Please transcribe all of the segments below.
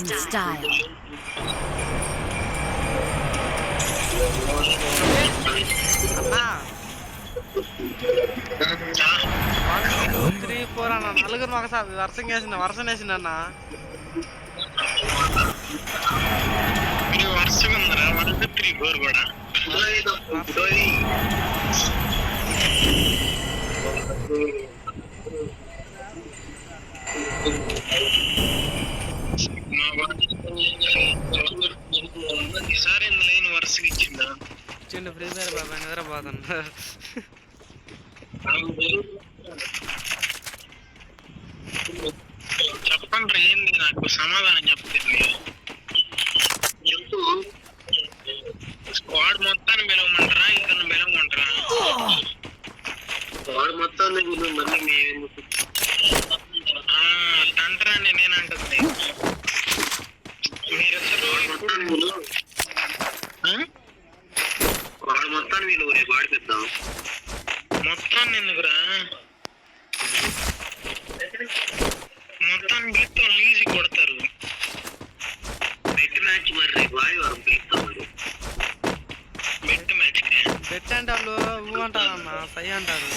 in style. అన్నా 1 2 3 4 అన్న నలుగురు ఒకసారి వర్షం వేసింది అన్న. వరుసగా ఉందరా 1 2 3 4 కూడా ఈసారి లైన్ వరుసగా ఇచ్చిందా? ఇచ్చిండు ఫ్రీ ఫైర్ బాబాయ్ నిద్రపోతున్నా. చెప్పండి ఏంది నాకు సమాధానం చెప్తుంది. చెప్పు. స్క్వాడ్ మొత్తాన్ని పిలవమంటారా ఇతను పిలవమంటారా? స్క్వాడ్ మొత్తాన్ని మళ్ళీ మేము అంటారండి నేనంటుంది. మీరిద్దరు వాడు మొత్తాన్ని వీళ్ళు రేపు ఆడిపిద్దాం. మొత్తాన్ని ఎందుకురా? మొత్తాన్ని పిలుస్తాం ఈజీ కొడతారు. బెట్ మ్యాచ్ మరి రేపు ఆదివారం పిలుస్తాం. మరి బెట్ మ్యాచ్ బెట్ అంటే వాళ్ళు ఊ అంటారన్న సై అంటారు.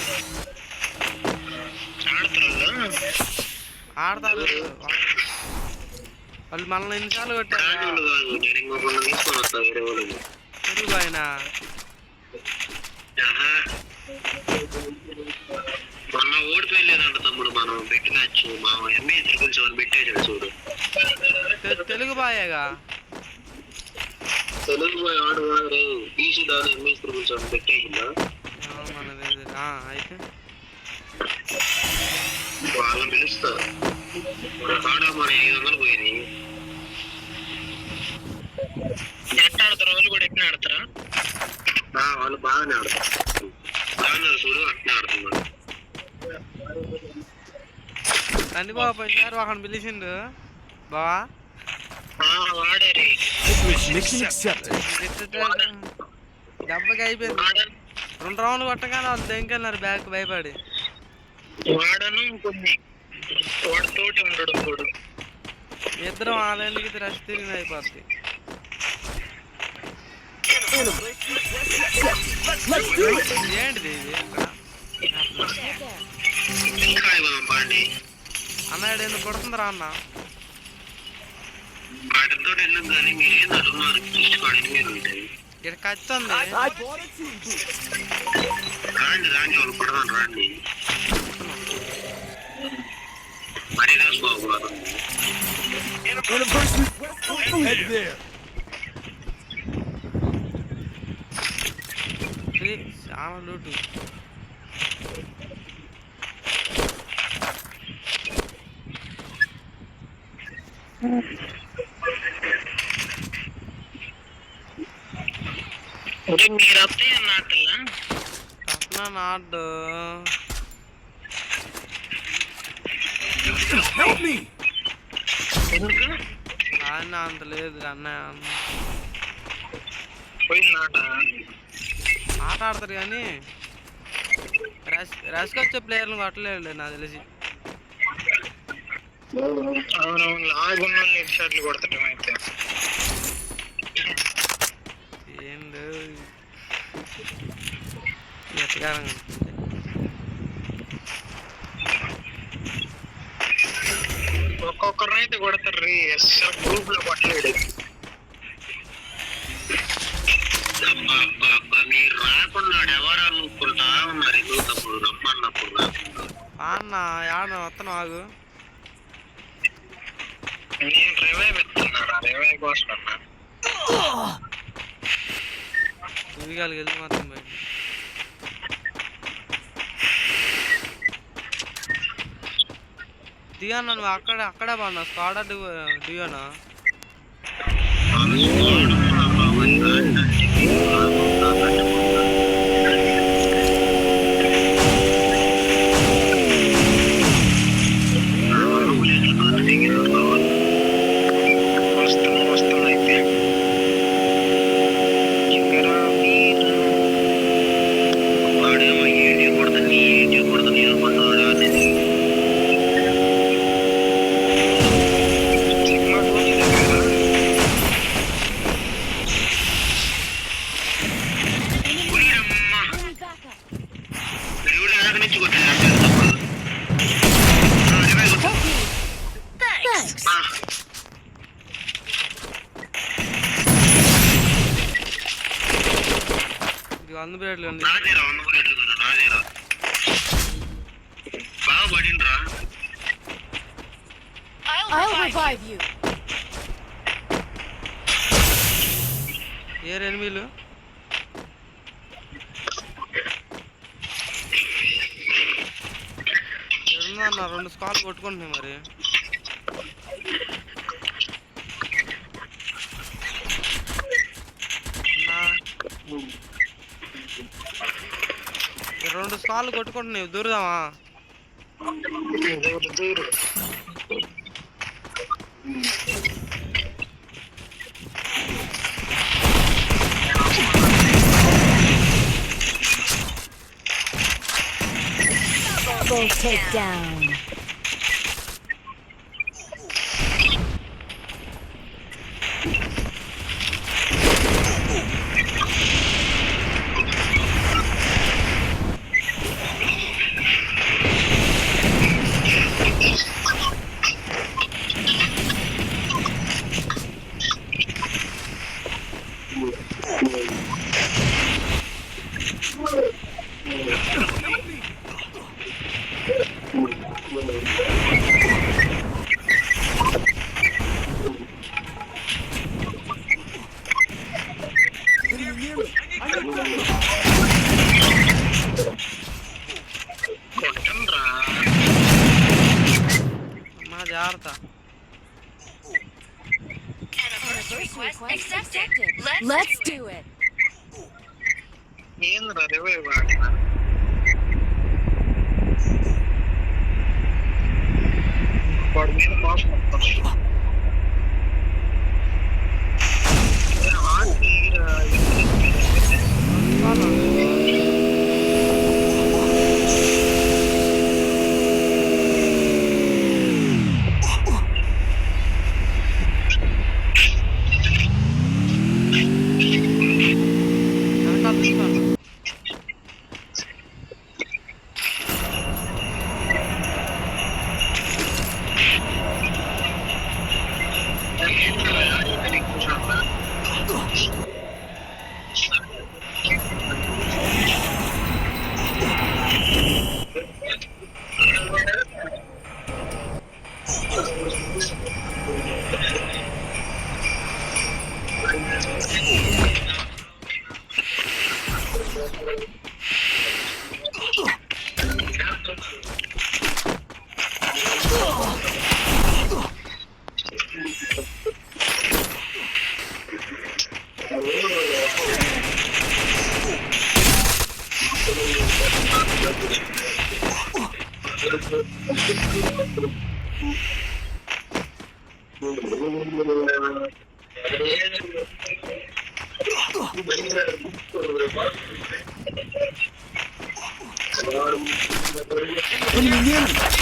ఆడతారు వాళ్ళు మనల్ని ఎన్నిసార్లు కొట్టారు. తెలుగు ఆయన మొన్న ఓడిపోయలేదంట తమ్ముడు. మనం బెట్ మ్యాచ్ మా ఎంఏ త్రిపుల్స్ పెట్టేసాడు చూడు. తెలుగు బాయేగా తెలుగు బాయ్ ఆడు ఈసీ దాని ఎంఏ త్రిపుల్స్ పెట్టేసిందా? అయితే వాళ్ళని పిలుస్తా. ఆడ మన 500 పోయింది. ఎట్లా ఆడతారు వాళ్ళు కూడా? ఎట్లా ఆడతారా? వాళ్ళు బాగానే ఆడతారు. బాగా చూడు అట్లా ఆడుతున్నారు. తండ్రి బాబా పోయినారు అక్కడ పిలిచిండు బావా వాడేరి దెబ్బకి అయిపోయింది. 2 రౌండ్లు కొట్టగానే వాళ్ళు దెంకెళ్ళినారు బ్యాక్ భయపడి. వాడను కొన్ని వాడితోటి ఉండడు కూడా. ఇద్దరం ఆలయానికి రష్ తిరిగి అయిపోద్ది. ఏంటిది ఇది అన్నాడు ఎందుకు కొడుతుందిరా అన్న? ఇక్కడ కత్తి ఉంది. చాలా లూటు. నాడు ఆయన అంత లేదు అన్నయ్య. ఆట ఆడతారు కానీ రష్కి వచ్చే ప్లేయర్లు కొట్టలేదు నాకు తెలిసి. ఏం లేదు ఎట్టగారంగా ఒక్కొక్కరినైతే కొడతారు. గ్రూప్ లో కొట్టలేడు. మీరు రాకున్నాడు ఎవరు అనుకుంటా ఉన్నారు. తప్పుడు రమ్మన్నప్పుడు అన్న ఆడ వస్తాను ఆగు. నేను రివైవ్ ఎత్తున్నాను. రివైవ్ కోసం అన్నా దిగాలి వెళ్ళి మాత్రం బయట. దిగాను నువ్వు అక్కడే బాగున్నా. స్క్వాడ్ దిగానా? వంద బ్లేడ్లు అండి. నాదేరా 100 బ్లేడ్లు కదా నాదేరా. బాగా పడిండ్రా. I'll revive you. ఏ ఎనిమిలు ఎడున్నా 2 స్కాల్ కొట్టుకుంటున్నాయి మరి. అన్నా 2 స్కాల్ కొట్టుకుంటున్నాయి, దూరదామా? Double takedown. అమ్మా జాగ్రత్త. Let's do it. ఏంద్రా రివైవ్ వాడి మీద పాస్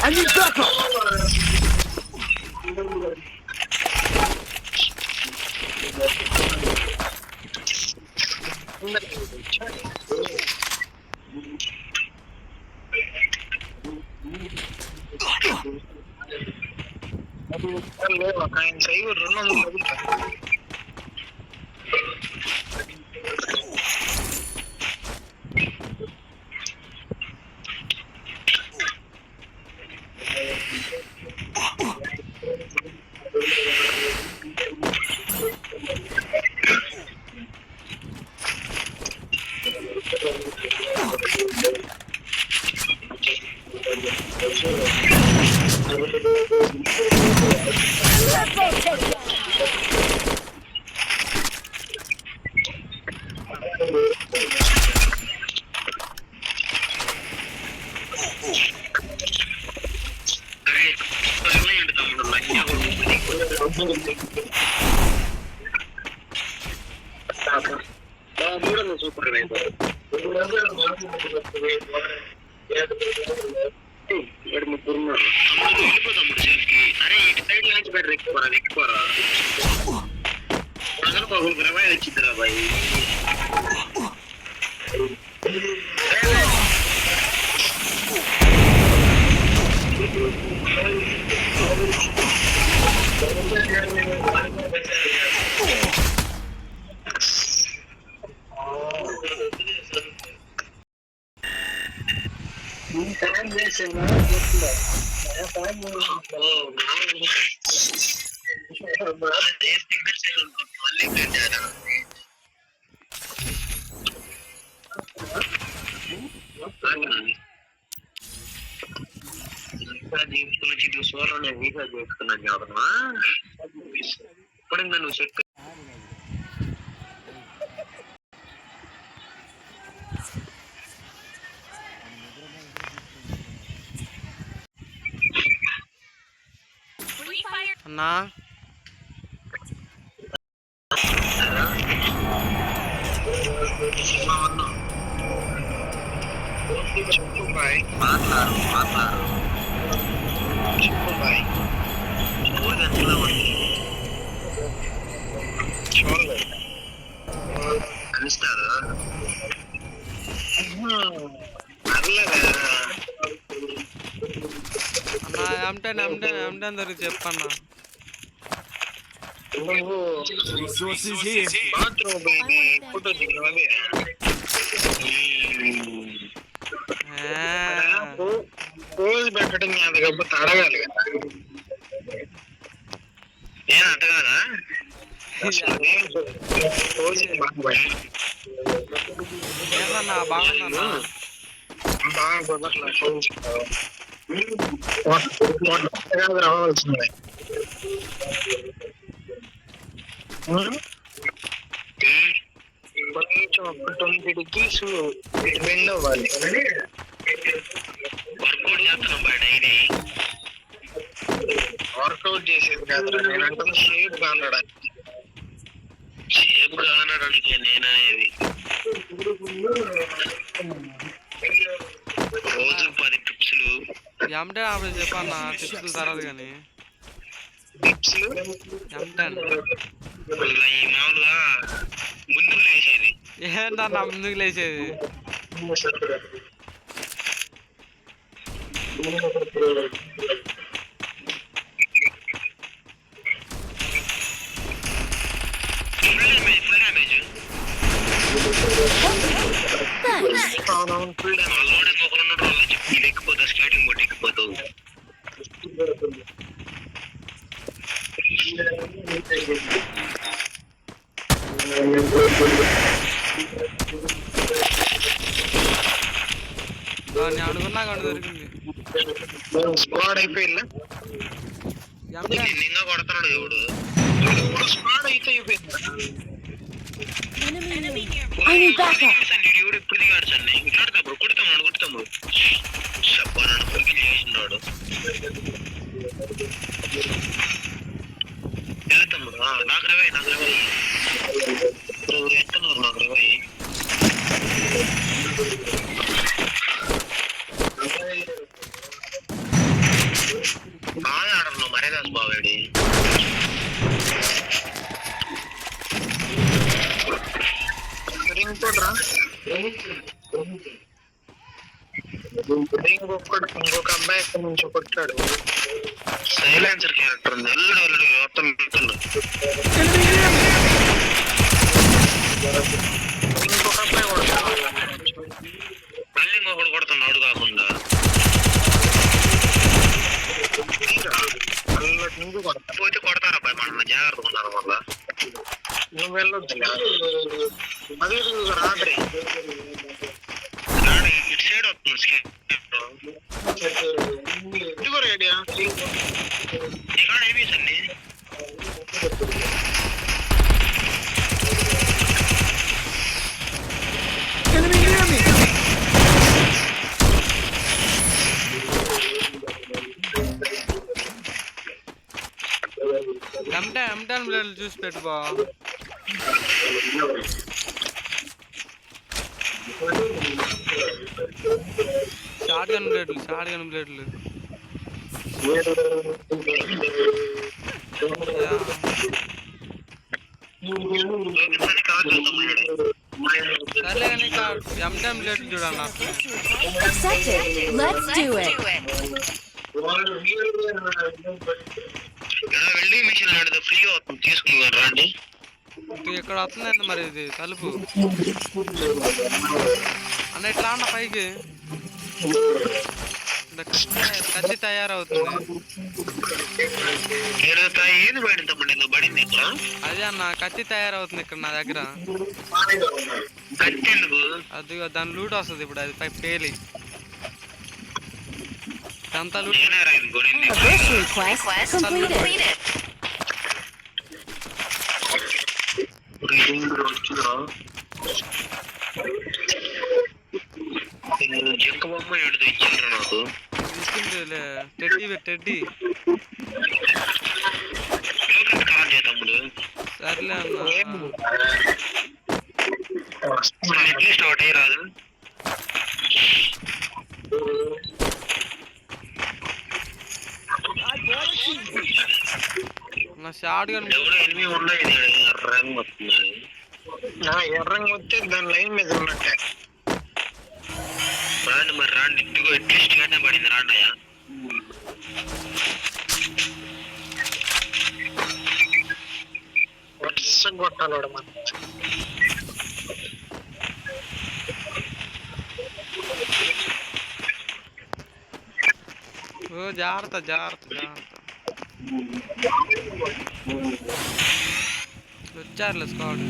I need backup! ఆయన సైబర్ 200 సూపర్ ముగ్గురు అరే ఇటు సైడ్ నుంచి బెటర్ ఎక్కువరా బాబు రవాయి వచ్చిందిరా బాయ్ ఇప్పుడు నువ్వు చెక్ అన్నా చెప్పు బాయ్ మాట్లాడు చెప్పు బాయ్ చూడలేదు అనిస్తారు అన్నా ఎంటైన్ దొరికి చెప్పన్నా. Resources here. బాత్రూమ్ ఫోటో దిగినది రోజు పెట్టడం అది కాకపోతే అడగాలి కదా. ఏం అడగాలా ఏదన్నా బాగుందన్నా. రావాల్సిందే కొంచెం 20 degrees బెండ్ అవ్వాలి. వర్కౌట్ చేస్తున్నాం బాయ్ డైలీ. వర్కౌట్ చేసేది కాదురా నేను అంటున్నా షేప్ కానడానికి. షేప్ కానడానికి నేననేది రోజు 10 టిప్స్లు ఎంటైన్ అప్పుడు చెప్పన్నా, టిప్స్ తర్వాత కానీ. ఎంటైన్ ఈ మామూలుగా ముందుకు లేచేది ఏంటన్నా ముందుకు లేచేది? Full damage full damage loading ఒకరు ఉన్న రోజు చెప్పి ఇది ఎక్కిపోతావు స్కేటింగ్ బోర్డు ఎక్కిపోతావు. నేను అనుకున్నా కానీ దొరికింది. స్క్వాడ్ అయిపోయిందా? ఎంటైన్ ఇంకా కొడతాడు ఎవడు? స్క్వాడ్ అయితే అయిపోయింది. I need backup. ఎవడు ఇప్పుడు దిగాడు సన్ని ఇట్లాడు తమ్ముడు కొడతాము చెప్పాను పొగి చేసినాడు. ఎలా తమ్ముడు నాకు రవై ఎట్టున్నారు నాకు రవై బాగా ఆడరు నువ్వు మరేదాస్ బావేడి. ఇంకోట్రా ఇంకొక అబ్బాయి ఎక్కడి నుంచి కొట్టాడు. సైలెన్సర్ క్యారెక్టర్ ఉంది. అల్లుడు మొత్తం ఇంకొక అబ్బాయి కొడతాడు. మళ్ళీ ఇంకొకటి కొడుతున్నాడు కాకుండా అల్లటి నుంచి కొడతా పోతే కొడతారు అబ్బాయి. మన జాగ్రత్త ఉన్నారు వల్ల నువ్వు వెళ్ళొద్దు. అదే రాత్రి ఇటు సైడ్ వస్తుంది ఇదిగో రేడియా ఇక్కడ ఏమీస్ అండి. ఎంటైన్ బ్లేడ్లు చూసి పెట్టుకో. షార్ట్ గన్ బ్లేడ్లు సర్లే కానీ ఎంటైన్ బ్లేడ్లు చూడన్నా. Accepted. Let's do it. Welding machine ఆడితే ఫ్రీగా అవుతుంది తీసుకున్నారు రండి. ఇక్కడ వస్తుందండి మరి ఇది తలుపు అన్న ఇట్లా అన్న పైకి కత్తి తయారవుతుంది. ఏది పడింది తమ్ముడు? ఎందుకు పడింది ఇక్కడ? అదే అన్న కత్తి తయారవుతుంది ఇక్కడ నా దగ్గర. కత్తి ఎందుకు? అది దాని లూట్ వస్తుంది ఇప్పుడు. అది పేలి అంతా లూట్. నేనేరా ఇది కొనింది? Wish request completed. జింక బొమ్మ ఏడు తెచ్చిండ్రు నాకు. ఇచ్చింది టెడ్డీ. కాల్ చేయ తమ్ముడు. సర్లే అన్న. అట్లీస్ట్ ఒకటి రాదు. నా షార్ట్ గన్ ఎవడో ఎనిమిది ఉన్నాయి. ఎర్రంగా వస్తున్నాయి. ఎర్రంగా వస్తే దాని లైన్ మీద ఉన్నట్టే. రాండి మరి రాండి. ఇదిగో అట్లీస్ట్ గానే పడింది. రాండయ్యా. కొట్టాడు మన. ఓ జాగ్రత్త. వచ్చారులే స్కాడ్.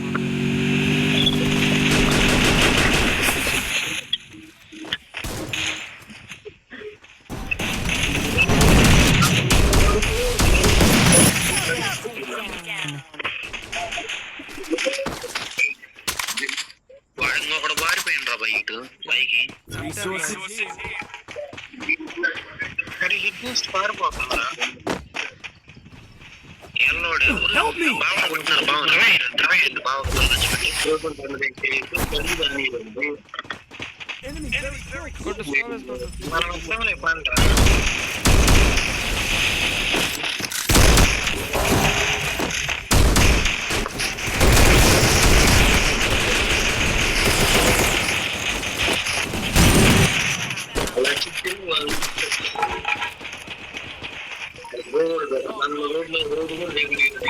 వాడు ఇంకొకడు పారిపోయిండ్రా బయట పైకి. Resources here. మరి హిట్ న్యూస్ పారిపోతుందా? ఎల్లోడు బాగా కొట్టినారు. బాగుంది కొట్టు స్కోర్. మనం వస్తాంలే పంట.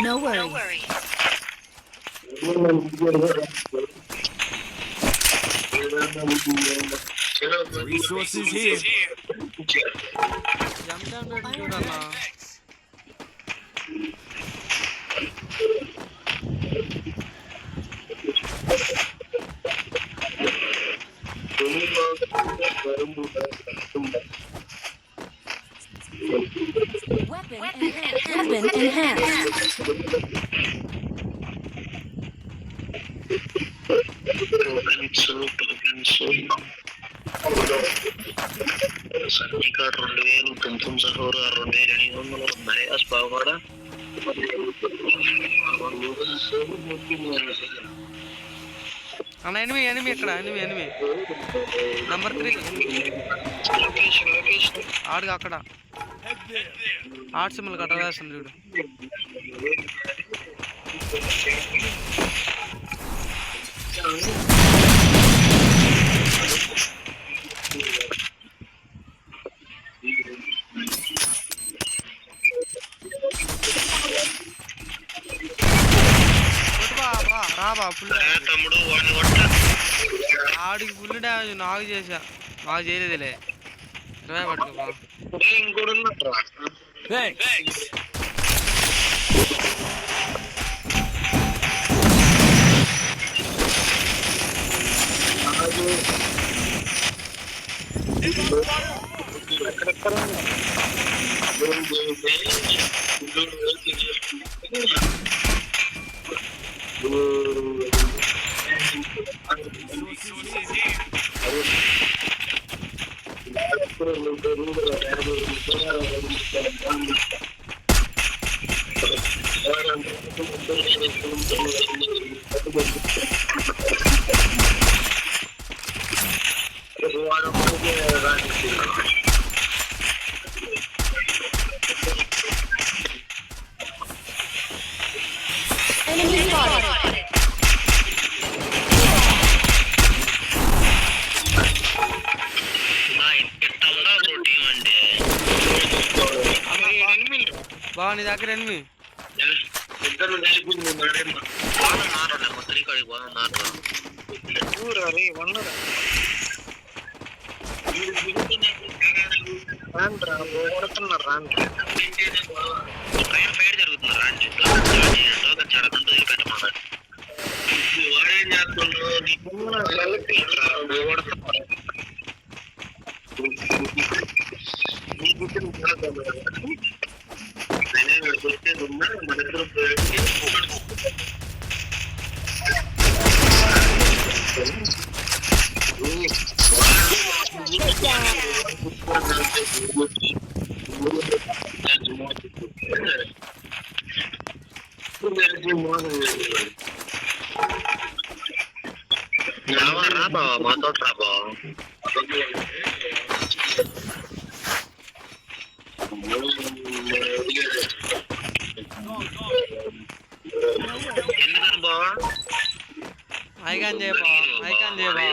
No worries. Resources here. Jump చూడన్నా. Weapon enhanced. ఇంకా 2000 తుంతుం సహోరు 2800 ఉన్నాయి. అస్పావ్ కూడా అన్న ఎనిమి ఇక్కడ ఎనిమి నంబర్ 3 ఆడుగా అక్కడ ఆర్ట్ సింబల్ కట్ట వేస్తుంది చూడు. రాబా ఫుల్ తమ్ముడు ఆడికి ఫుల్ డ్యామేజ్. నాకు చేయలేదులే. 20 పట్టుకోపా. ఇంకోటి ఉన్నట్రా. Thanks. Enemy spotted. బాగా నీ దగ్గర ఎనిమి ఇద్దరు బాగా నారా త్రీకాడికి బాగా నారా ఊరా రే వన్నరా ట్రైన్ ఫైర్ జరుగుతుంది రాండి చెడకంతా పెట్టమన్నారు వాడేం రాబా మాతో రాబా ఎందుకని బావా ఐకాన్ చేయబా ఐకాన్ చేయబా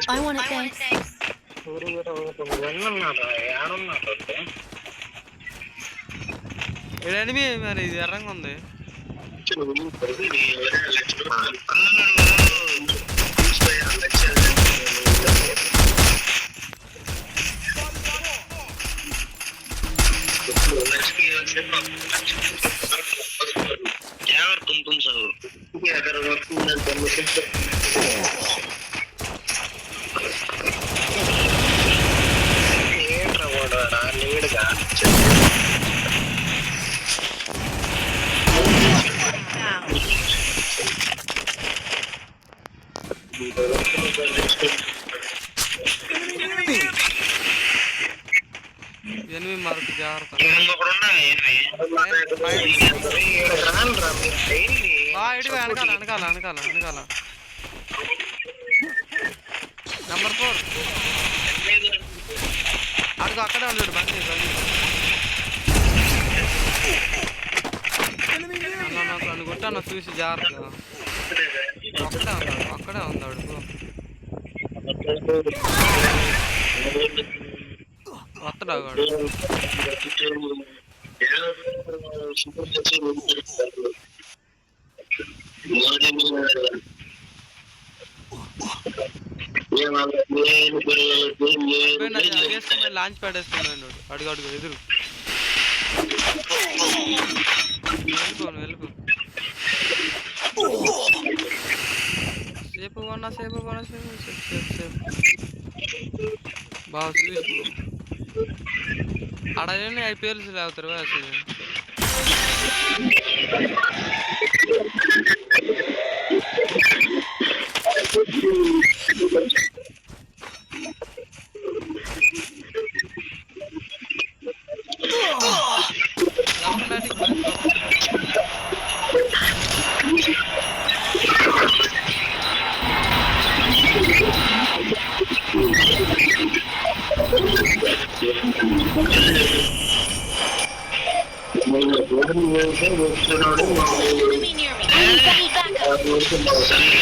I want to thank. ఎనిమి మరి ఇది ఎర్రంగా ఉంది तुम सर अगर ఎనిమి మరకు జాగ్రత్త వెనకాల వెనకాల వెనకాల వెనకాల నెంబర్ 4 అడుగు అక్కడే ఉన్నాడు బండి నన్ను కొట్టాను చూసి జాగ్రత్తగా అక్కడే ఉన్నాడు వస్తాడు లాంచ్ ప్యాడ్ వేసుకున్నాడు అడుగు అడుగు ఎదురు వెళ్ళిపో సేపు కొన్నా సేపు బాగా చూసి అడగని ఐపీఎల్స్ లేవుతారు అసలు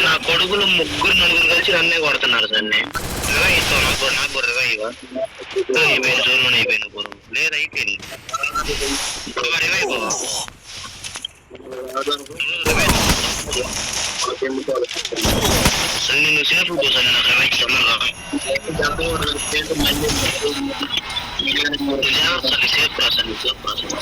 నా కొడుకులు 3-4 కలిసి నన్నే కొడుతున్నారు సార్ నాకు బుర్రగా అయిపోయింది జోన్లోనే అయిపోయింది బుర్ర లేదు అయిపోయింది సార్ నేను సేఫ్ సార్ నాకు సేఫ్ రాసాను సేఫ్ రాసాను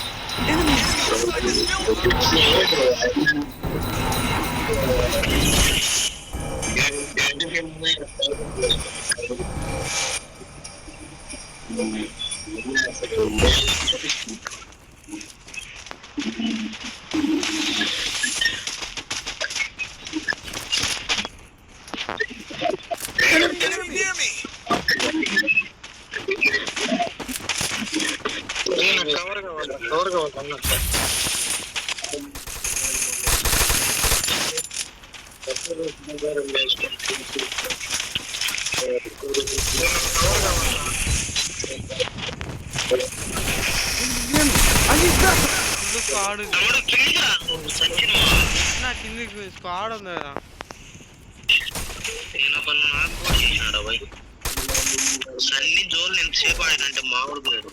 స్క్వాడ్ తమ్ముడు కిందికి రా నువ్వు సచ్చినవా నా కిందికి స్క్వాడ్ ఉంది కదా నేను పన్ను నాకు కూడా చేసినాడు భయ్ సన్ని జోలు ఎంతసేపు ఆడినంటే మామిడి లేదు